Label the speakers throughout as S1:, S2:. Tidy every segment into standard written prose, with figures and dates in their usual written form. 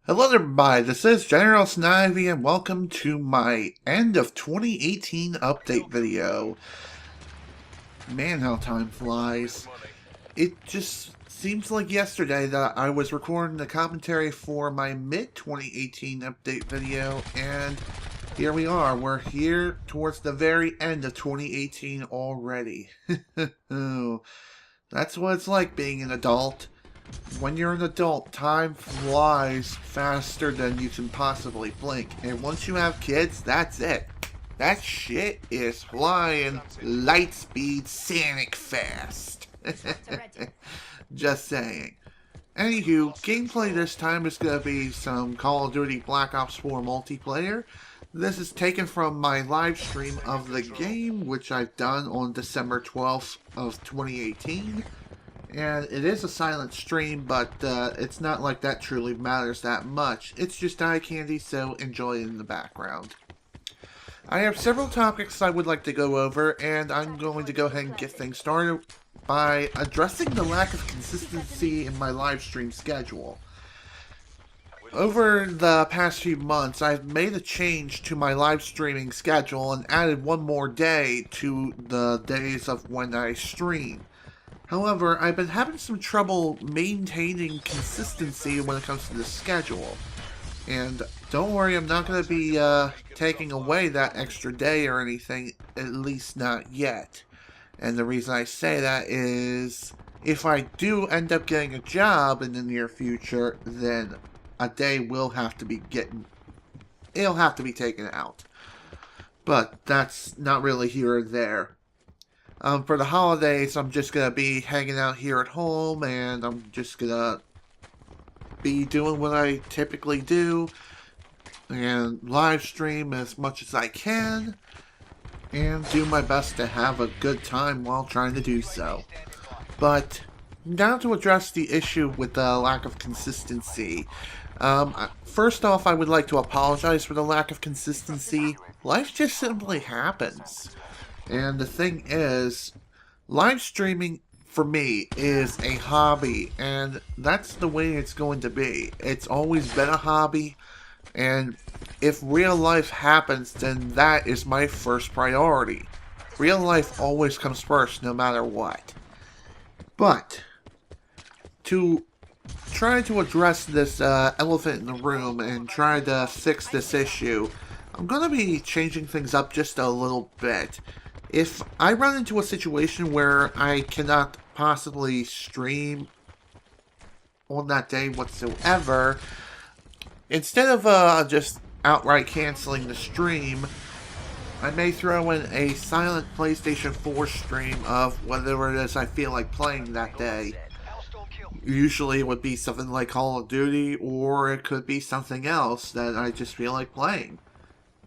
S1: Hello everybody, this is General Snivy and welcome to my end of 2018 update video. Man, how time flies. It just seems like yesterday that I was recording the commentary for my mid-2018 update video, and here we are. We're here towards the very end of 2018 already. That's what it's like being an adult. When you're an adult, time flies faster than you can possibly blink. And once you have kids, that's it. That shit is flying light speed Sonic fast. Just saying. Anywho, gameplay this time is going to be some Call of Duty Black Ops 4 multiplayer. This is taken from my live stream of the game, which I've done on December 12th of 2018. And it is a silent stream, but it's not like that truly matters that much. It's just eye candy, so enjoy it in the background. I have several topics I would like to go over, and I'm going to go ahead and get things started by addressing the lack of consistency in my live stream schedule. Over the past few months, I've made a change to my live streaming schedule and added one more day to the days of when I stream. However, I've been having some trouble maintaining consistency when it comes to the schedule. And don't worry, I'm not going to be taking away that extra day or anything, at least not yet. And the reason I say that is, if I do end up getting a job in the near future, then a day will have to be it'll have to be taken out. But that's not really here or there. For the holidays, I'm just going to be hanging out here at home, and I'm just going to be doing what I typically do, and live stream as much as I can, and do my best to have a good time while trying to do so. But now to address the issue with the lack of consistency. First off, I would like to apologize for the lack of consistency. Life just simply happens. And the thing is, live streaming for me is a hobby, and that's the way it's going to be. It's always been a hobby, and if real life happens, then that is my first priority. Real life always comes first, no matter what. But to try to address this elephant in the room and try to fix this issue, I'm going to be changing things up just a little bit. If I run into a situation where I cannot possibly stream on that day whatsoever, instead of just outright canceling the stream, I may throw in a silent PlayStation 4 stream of whatever it is I feel like playing that day. Usually it would be something like Call of Duty, or it could be something else that I just feel like playing.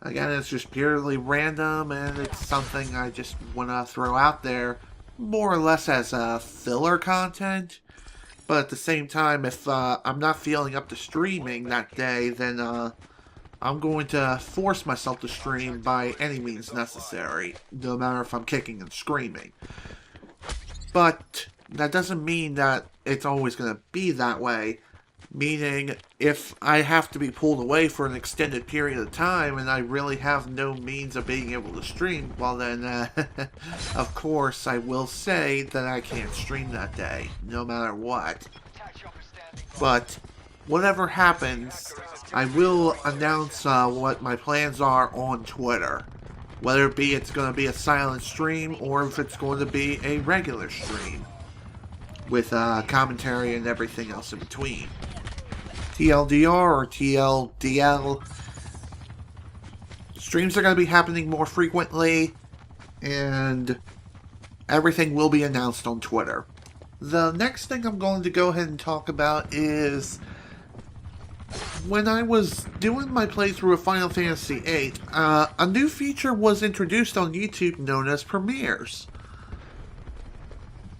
S1: Again, it's just purely random, and it's something I just want to throw out there, more or less as filler content. But at the same time, if I'm not feeling up to streaming that day, then I'm going to force myself to stream by any means necessary, no matter if I'm kicking and screaming. But that doesn't mean that it's always going to be that way. Meaning, if I have to be pulled away for an extended period of time and I really have no means of being able to stream, well then, of course, I will say that I can't stream that day, no matter what. But, whatever happens, I will announce what my plans are on Twitter. Whether it be it's going to be a silent stream, or if it's going to be a regular stream. With commentary and everything else in between. TLDR or TLDL. Streams are going to be happening more frequently, and everything will be announced on Twitter. The next thing I'm going to go ahead and talk about is when I was doing my playthrough of Final Fantasy VIII, a new feature was introduced on YouTube known as premieres.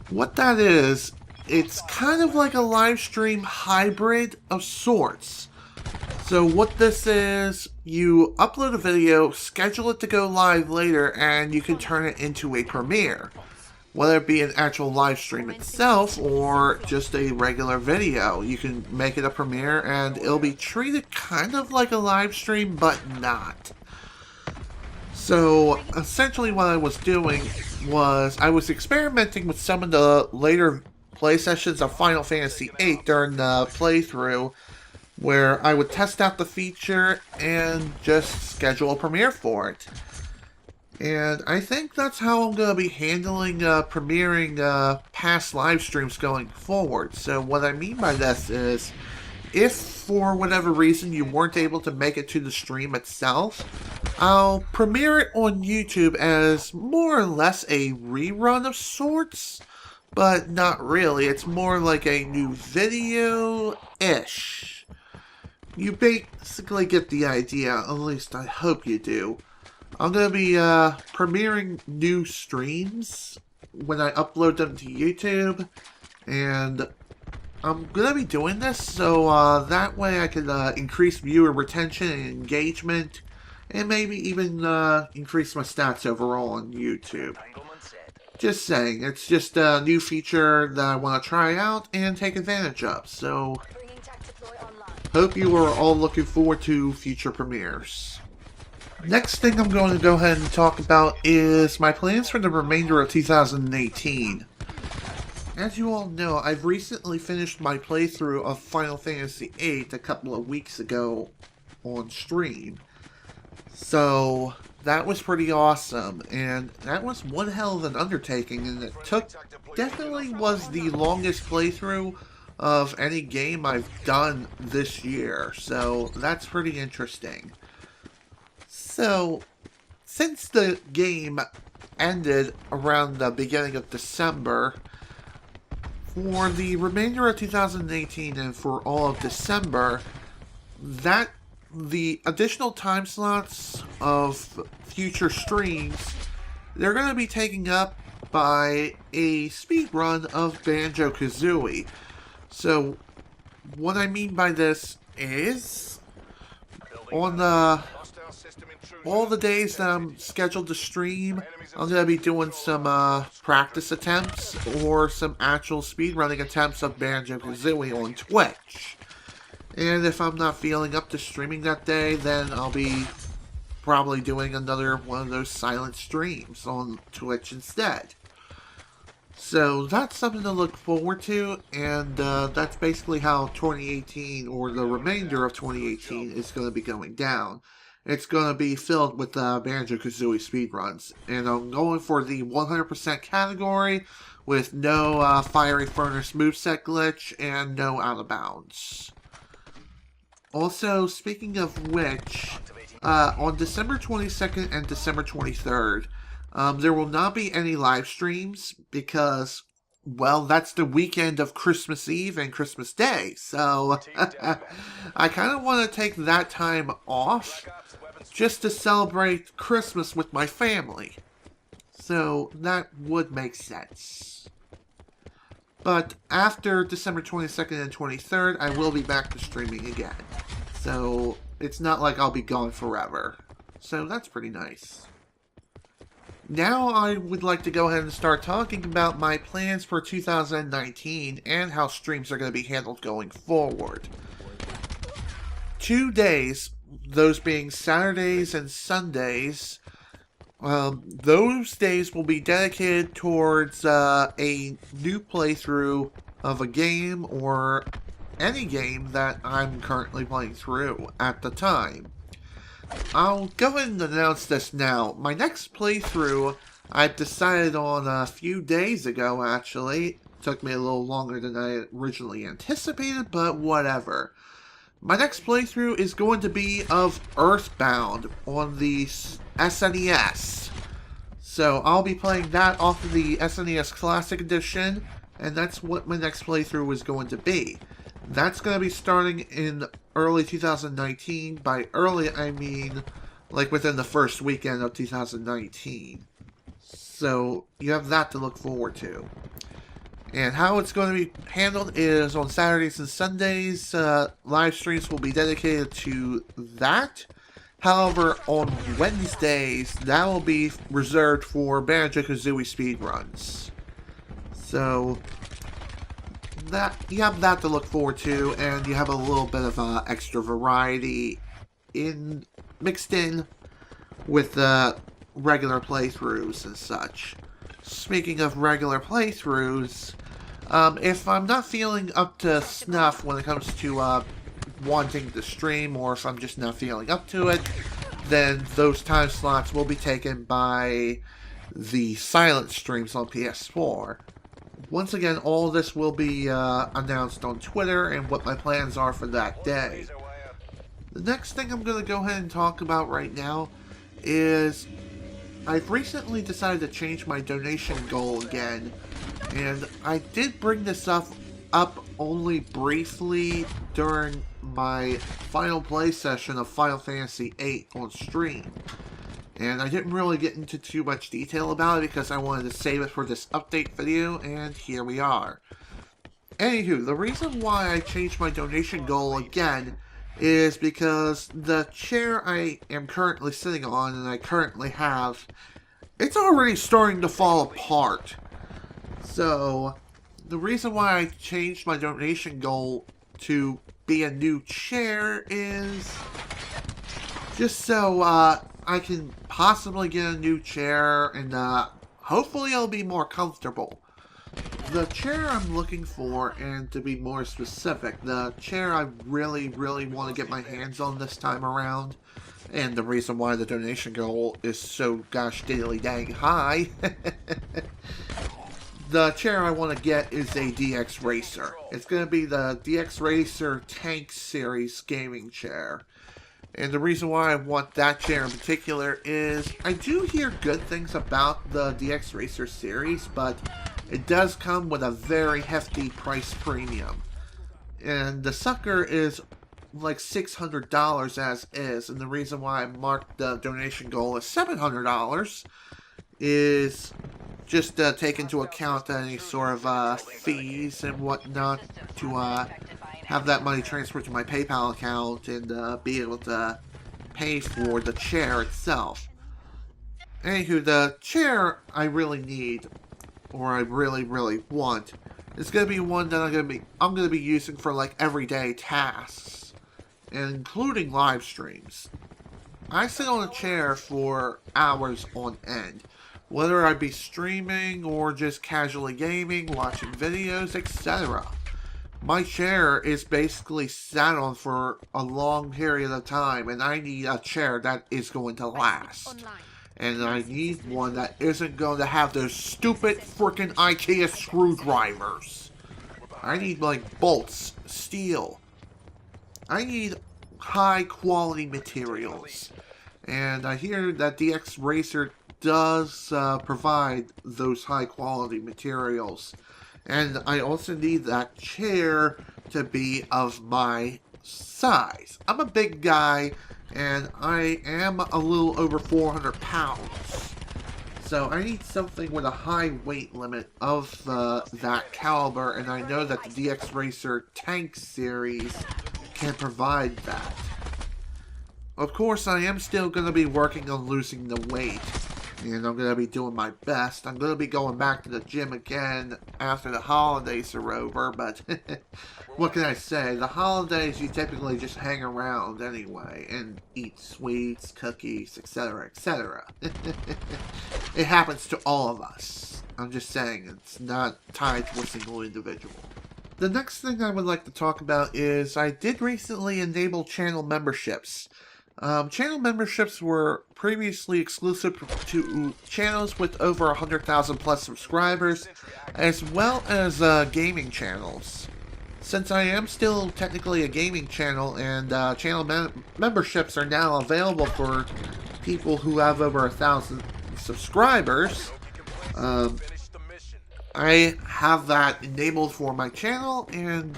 S1: What that is, it's kind of like a live stream hybrid of sorts. So what this is, you upload a video, schedule it to go live later, and you can turn it into a premiere. whether it be an actual live stream itself or just a regular video. You can make it a premiere and it'll be treated kind of like a live stream, but not. So essentially what I was doing was I was experimenting with some of the later play sessions of Final Fantasy VIII during the playthrough, where I would test out the feature and just schedule a premiere for it. And I think that's how I'm going to be handling premiering past live streams going forward. So what I mean by this is, if for whatever reason you weren't able to make it to the stream itself, I'll premiere it on YouTube as more or less a rerun of sorts, but not really. It's more like a new video-ish. You basically get the idea, at least I hope you do. I'm going to be premiering new streams when I upload them to YouTube, and I'm going to be doing this so that way I can increase viewer retention and engagement, and maybe even increase my stats overall on YouTube. Just saying, it's just a new feature that I want to try out and take advantage of, so hope you are all looking forward to future premieres. Next thing I'm going to go ahead and talk about is my plans for the remainder of 2018. As you all know, I've recently finished my playthrough of Final Fantasy VIII a couple of weeks ago on stream. So that was pretty awesome, and that was one hell of an undertaking, and it definitely was the longest playthrough of any game I've done this year, so that's pretty interesting. So, since the game ended around the beginning of December, for the remainder of 2018 and for all of December, the additional time slots of future streams, they're going to be taken up by a speedrun of Banjo-Kazooie. So, what I mean by this is, on all the days that I'm scheduled to stream, I'm going to be doing some practice attempts or some actual speedrunning attempts of Banjo-Kazooie on Twitch. And if I'm not feeling up to streaming that day, then I'll be probably doing another one of those silent streams on Twitch instead. So that's something to look forward to, and that's basically how 2018, or the remainder of 2018, is going to be going down. It's going to be filled with Banjo-Kazooie speedruns, and I'm going for the 100% category with no Fiery Furnace moveset glitch and no out of bounds. Also, speaking of which, on December 22nd and December 23rd, there will not be any live streams because, well, that's the weekend of Christmas Eve and Christmas Day, so I kind of want to take that time off just to celebrate Christmas with my family. So that would make sense. But after December 22nd and 23rd, I will be back to streaming again. So it's not like I'll be gone forever. So that's pretty nice. Now I would like to go ahead and start talking about my plans for 2019 and how streams are going to be handled going forward. 2 days, those being Saturdays and Sundays, those days will be dedicated towards a new playthrough of a game or any game that I'm currently playing through at the time. I'll go ahead and announce this now. My next playthrough I've decided on a few days ago, actually. It took me a little longer than I originally anticipated, but whatever. My next playthrough is going to be of Earthbound on the SNES. So I'll be playing that off of the SNES Classic Edition, and that's what my next playthrough is going to be. That's going to be starting in early 2019. By early, I mean like within the first weekend of 2019. So you have that to look forward to. And how it's going to be handled is on Saturdays and Sundays, live streams will be dedicated to that. However, on Wednesdays, that will be reserved for Banjo-Kazooie speedruns. So that you have that to look forward to, and you have a little bit of extra variety mixed in with the regular playthroughs and such. Speaking of regular playthroughs, if I'm not feeling up to snuff when it comes to wanting to stream, or if I'm just not feeling up to it, then those time slots will be taken by the silent streams on PS4. Once again, all this will be announced on Twitter and what my plans are for that day. The next thing I'm going to go ahead and talk about right now is I've recently decided to change my donation goal again, and I did bring this up only briefly during my final play session of Final Fantasy VIII on stream. And I didn't really get into too much detail about it because I wanted to save it for this update video, and here we are. Anywho, the reason why I changed my donation goal again is because the chair I am currently sitting on, and I currently have, it's already starting to fall apart. So, the reason why I changed my donation goal to be a new chair is just so I can possibly get a new chair, and hopefully it'll be more comfortable. The chair I'm looking for, and to be more specific, the chair I really want to get my hands on this time around, and the reason why the donation goal is so gosh diddly dang high, the chair I want to get is a DX Racer. It's going to be the DX Racer Tank Series gaming chair. And the reason why I want that chair in particular is I do hear good things about the DX Racer series, but it does come with a very hefty price premium. And the sucker is like $600 as is, and the reason why I marked the donation goal as $700 is just to take into account any sort of fees and whatnot to have that money transferred to my PayPal account and be able to pay for the chair itself. Anywho, the chair I really need, or I really want, is going to be one that I'm going to be using for like everyday tasks, including live streams. I sit on a chair for hours on end, whether I be streaming or just casually gaming, watching videos, etc. My chair is basically sat on for a long period of time, and I need a chair that is going to last. And I need one that isn't going to have those stupid freaking IKEA screwdrivers. I need like bolts, steel. I need high quality materials. And I hear that DX Racer does provide those high quality materials. And I also need that chair to be of my size. I'm a big guy, and I am a little over 400 pounds. So I need something with a high weight limit of that caliber, and I know that the DX Racer Tank Series can provide that. Of course, I am still going to be working on losing the weight, and I'm going to be doing my best. I'm going to be going back to the gym again after the holidays are over, but what can I say? The holidays, you typically just hang around anyway and eat sweets, cookies, etc., etc. It happens to all of us. I'm just saying, it's not tied to a single individual. The next thing I would like to talk about is I did recently enable channel memberships. Channel memberships were previously exclusive to channels with over 100,000 plus subscribers, as well as gaming channels. Since I am still technically a gaming channel, and channel memberships are now available for people who have over 1,000 subscribers, I have that enabled for my channel, and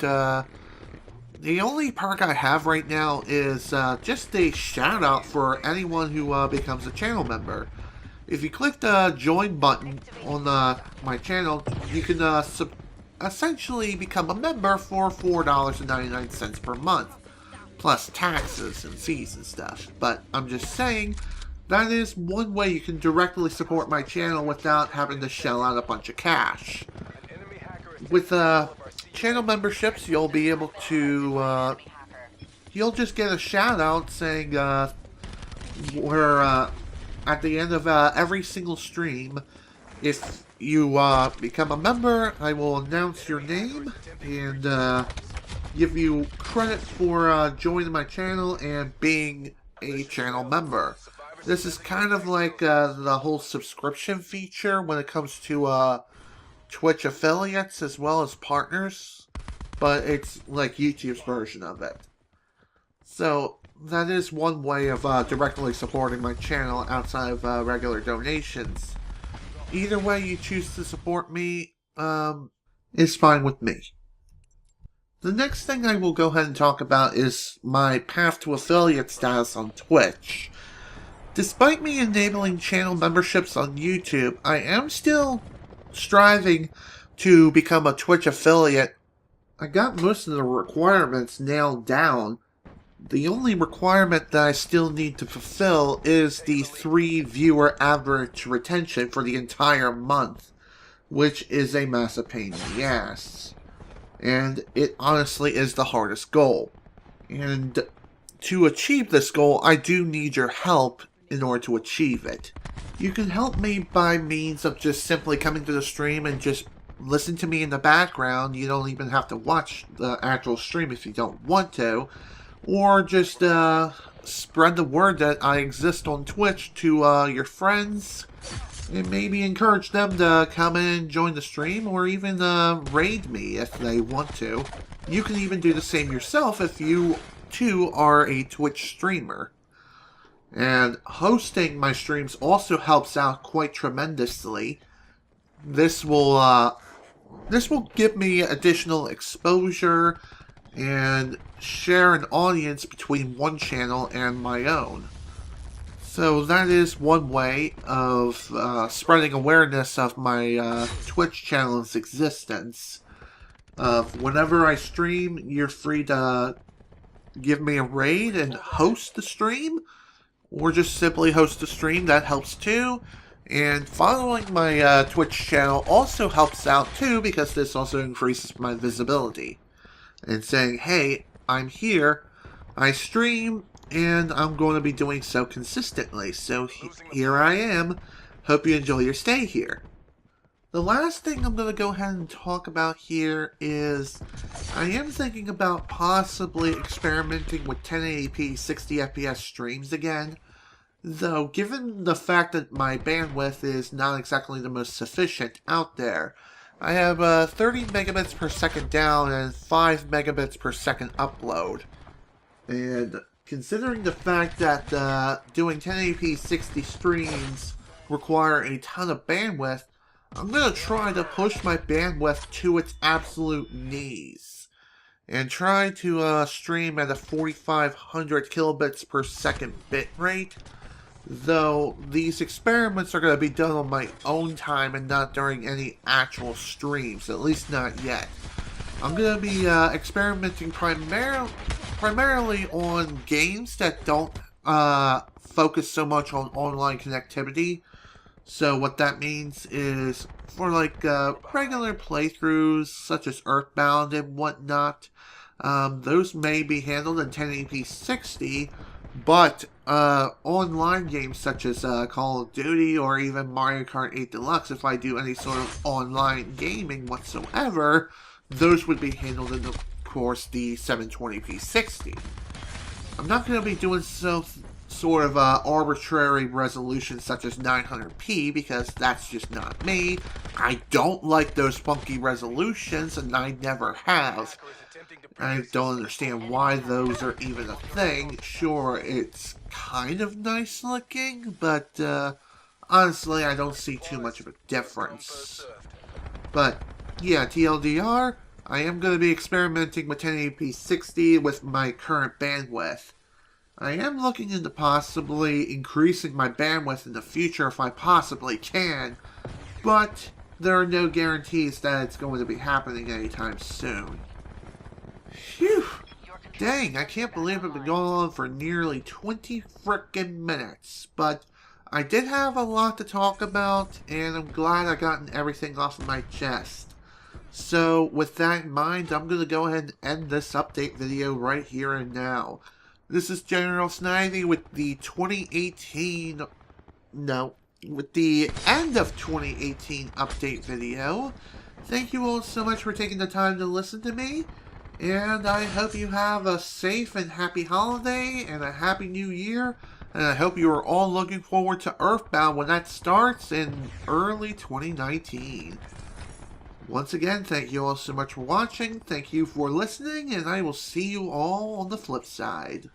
S1: the only perk I have right now is just a shout out for anyone who becomes a channel member. If you click the join button on my channel, you can essentially become a member for $4.99 per month, plus taxes and fees and stuff. But I'm just saying, that is one way you can directly support my channel without having to shell out a bunch of cash. With channel memberships, you'll be able to, you'll just get a shout out saying, where, at the end of every single stream, if you become a member, I will announce your name and give you credit for joining my channel and being a channel member. This is kind of like the whole subscription feature when it comes to Twitch affiliates as well as partners, but it's like YouTube's version of it. So that is one way of directly supporting my channel outside of regular donations. Either way you choose to support me is fine with me. The next thing I will go ahead and talk about is my path to affiliate status on Twitch. Despite me enabling channel memberships on YouTube, I am still striving to become a Twitch affiliate. I got most of the requirements nailed down. The only requirement that I still need to fulfill is the 3 viewer average retention for the entire month, which is a massive pain in the ass. And it honestly is the hardest goal. And to achieve this goal, I do need your help in order to achieve it. You can help me by means of just simply coming to the stream and just listen to me in the background. You don't even have to watch the actual stream if you don't want to. Or just spread the word that I exist on Twitch to your friends. And maybe encourage them to come in and join the stream, or even raid me if they want to. You can even do the same yourself if you, too, are a Twitch streamer. And hosting my streams also helps out quite tremendously. This will give me additional exposure and share an audience between one channel and my own. So that is one way of spreading awareness of my Twitch channel's existence. Whenever I stream, you're free to give me a raid and host the stream, or just simply host the stream. That helps too. And following my Twitch channel also helps out too, because this also increases my visibility. And saying, hey, I'm here, I stream, and I'm going to be doing so consistently. So here I am. Hope you enjoy your stay here. The last thing I'm going to go ahead and talk about here is I am thinking about possibly experimenting with 1080p 60 FPS streams again. Though, given the fact that my bandwidth is not exactly the most sufficient out there, I have 30 megabits per second down and 5 megabits per second upload. And considering the fact that doing 1080p 60 streams require a ton of bandwidth, I'm going to try to push my bandwidth to its absolute knees. And try to stream at a 4500 kilobits per second bit rate. Though these experiments are going to be done on my own time and not during any actual streams, at least not yet. I'm going to be experimenting primarily on games that don't focus so much on online connectivity. So what that means is for like regular playthroughs such as Earthbound and whatnot, those may be handled in 1080p 60, but online games such as Call of Duty or even Mario Kart 8 Deluxe, if I do any sort of online gaming whatsoever, those would be handled in, of course, the 720p 60. I'm not going to be doing sort of arbitrary resolutions such as 900p, because that's just not me. I don't like those funky resolutions, and I never have. I don't understand why those are even a thing. Sure, it's kind of nice looking, but honestly, I don't see too much of a difference. But yeah, TLDR, I am going to be experimenting with 1080p 60 with my current bandwidth. I am looking into possibly increasing my bandwidth in the future if I possibly can, but there are no guarantees that it's going to be happening anytime soon. Phew! Dang, I can't believe I've been going on for nearly 20 frickin' minutes, but I did have a lot to talk about, and I'm glad I gotten everything off of my chest. So with that in mind, I'm going to go ahead and end this update video right here and now. This is General Snivy with the 2018, no, with the end of 2018 update video. Thank you all so much for taking the time to listen to me, and I hope you have a safe and happy holiday and a happy new year, and I hope you are all looking forward to Earthbound when that starts in early 2019. Once again, thank you all so much for watching, thank you for listening, and I will see you all on the flip side.